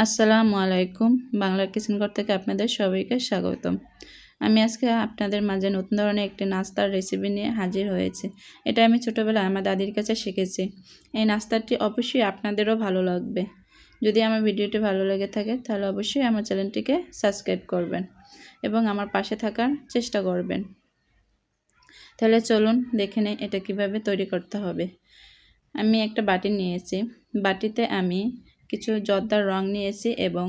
আসসালামু আলাইকুম। বাংলার কিচেন ঘর থেকে আপনাদের সবাইকে স্বাগতম। আমি আজকে আপনাদের মাঝে নতুন ধরনের একটি নাস্তার রেসিপি নিয়ে হাজির হয়েছি। এটা আমি ছোটোবেলায় আমার দাদির কাছে শিখেছি। এই নাস্তাটি অবশ্যই আপনাদেরও ভালো লাগবে। যদি আমার ভিডিওটি ভালো লেগে থাকে তাহলে অবশ্যই আমার চ্যানেলটিকে সাবস্ক্রাইব করবেন এবং আমার পাশে থাকার চেষ্টা করবেন। তাহলে চলুন দেখে নেই এটা কিভাবে তৈরি করতে হবে। আমি একটা বাটি নিয়েছি। বাটিতে আমি কিছু জর্দার রং নিয়েছি এবং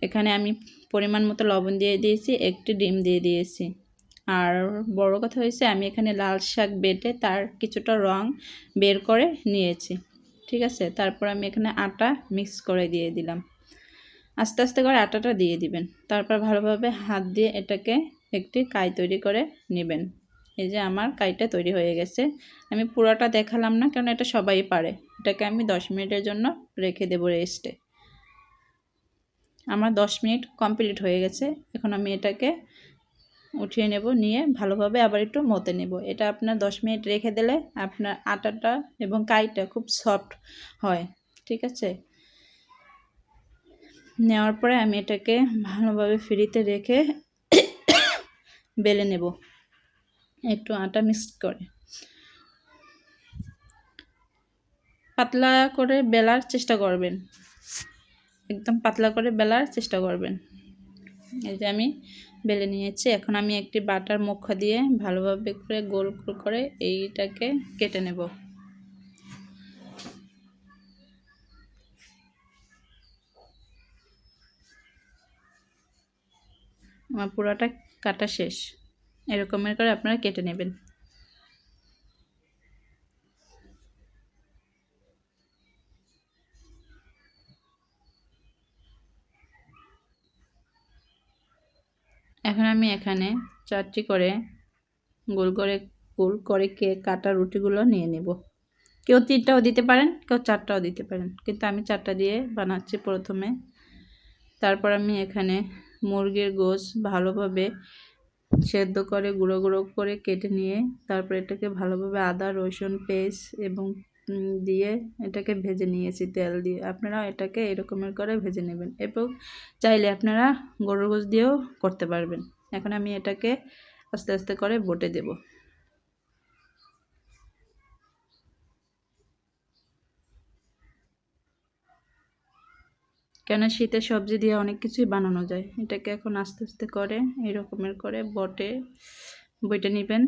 এখানে আমি পরিমাণ মতো লবণ দিয়ে দিয়েছি, একটি ডিম দিয়ে দিয়েছি। আর বড় কথা হয়েছে আমি এখানে লাল শাক বেটে তার কিছুটা রং বের করে নিয়েছি। ঠিক আছে, তারপর আমি এখানে আটা মিক্স করে দিয়ে দিলাম। আস্তে আস্তে করে আটাটা দিয়ে দিবেন। তারপর ভালোভাবে হাত দিয়ে এটাকে একটি কাই তৈরি করে নেবেন। এই যে আমার কাইটা তৈরি হয়ে গেছে। আমি পুরোটা দেখালাম না কারণ এটা সবাই পারে। এটাকে আমি 10 মিনিটের জন্য রেখে দেবো রেস্টে। আমার 10 মিনিট কমপ্লিট হয়ে গেছে। এখন আমি এটাকে উঠিয়ে নেব, নিয়ে ভালোভাবে আবার একটু মতে নেব। এটা আপনার 10 মিনিট রেখে দিলে আপনার আটাটা এবং কাইটা খুব সফট হয়। ঠিক আছে, নেওয়ার পরে আমি এটাকে ভালোভাবে ফ্রিতে রেখে বেলে নেব একটু আটা মিক্স করে। পাতলা করে বেলার চেষ্টা করবেন, একদম পাতলা করে বেলার চেষ্টা করবেন। এই যে আমি বেলে নিয়েছি। এখন আমি একটি বাটার মুখ দিয়ে ভালোভাবে করে গোল করে এইটাকে কেটে নেব। আমার পুরোটা কাটা শেষ। এরকমের করে আপনারা কেটে নেবেন। এখন আমি এখানে 4টি করে গোল করে কাটা রুটিগুলো নিয়ে নেব। কেউ 3টাও দিতে পারেন, কেউ 4টাও দিতে পারেন, কিন্তু আমি 4টা দিয়ে বানাচ্ছি প্রথমে। তারপর আমি এখানে মুরগির গোশ ভালোভাবে সেদ্ধ করে গুঁড়ো গুঁড়ো করে কেটে নিয়ে তারপর এটাকে ভালোভাবে আদা রসুন পেস্ট এবং দিয়ে এটাকে ভেজে নিয়েছি তেল দিয়ে। আপনারা এটাকে এরকমের করে ভেজে নেবেন এবং চাইলে আপনারা গরুর গোশ দিয়েও করতে পারবেন। এখন আমি এটাকে আস্তে আস্তে করে বটে দেব। কেন শীতের সবজি দিয়ে অনেক কিছুই বানানো যায়। এটাকে এখন আস্তে আস্তে করে এরকমের করে বটে নেবেন।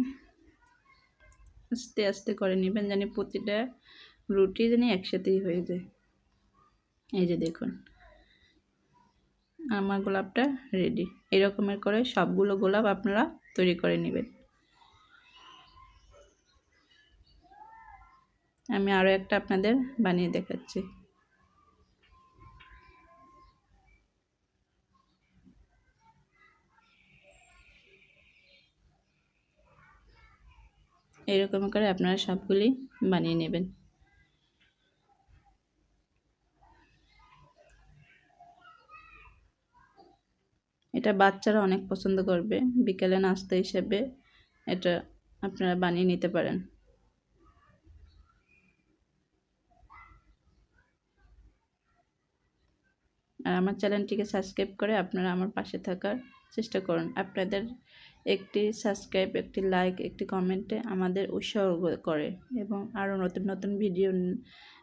আস্তে আস্তে করে নেবেন জানি প্রতিটা রুটি জানি একসাথেই হয়ে যায়। এই যে দেখুন আমার গোলাপটা রেডি। এরকমের করে সবগুলো গোলাপ আপনারা তৈরি করে নেবেন। আমি আরও একটা আপনাদের বানিয়ে দেখাচ্ছি। এরকম করে আপনারা সবগুলি বানিয়ে নেবেন। এটা বাচ্চারা অনেক পছন্দ করবে। বিকেলে নাস্তা হিসেবে এটা আপনারা বানিয়ে নিতে পারেন। আর আমার চ্যানেলটিকে সাবস্ক্রাইব করে আপনারা আমার পাশে থাকার চেষ্টা করুন। আপনাদের একটি সাবস্ক্রাইব, একটি লাইক, একটি কমেন্টে আমাদের উৎসাহ করে এবং আরও নতুন নতুন ভিডিও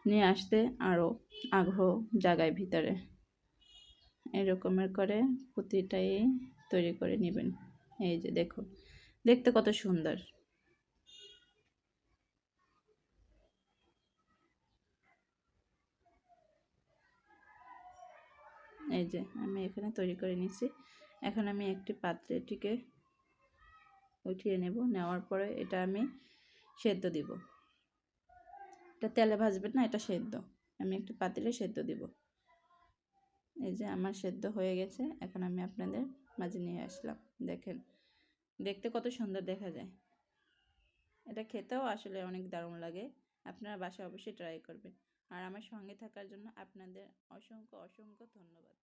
নিয়ে আসতে আরও আগ্রহ জাগায় ভিতরে। এরকমের করে প্রতিটাই তৈরি করে নেবেন। এই যে দেখুন দেখতে কত সুন্দর। এই যে আমি এখানে তৈরি করে নিয়েছি। এখন আমি একটি পাত্রে এটিকে উঠিয়ে নেব। নেওয়ার পরে এটা আমি সেদ্ধ দিব। এটা তেলে ভাজবেন না, এটা সেদ্ধ। আমি একটি পাত্রে সেদ্ধ দিব। এই যে আমার সেদ্ধ হয়ে গেছে। এখন আমি আপনাদের মাঝে নিয়ে আসলাম। দেখেন দেখতে কত সুন্দর দেখা যায়। এটা খেতেও আসলে অনেক দারুণ লাগে। আপনারা বাসায় অবশ্যই ট্রাই করবেন। আর আমার সঙ্গে থাকার জন্য আপনাদের অসংখ্য অসংখ্য ধন্যবাদ।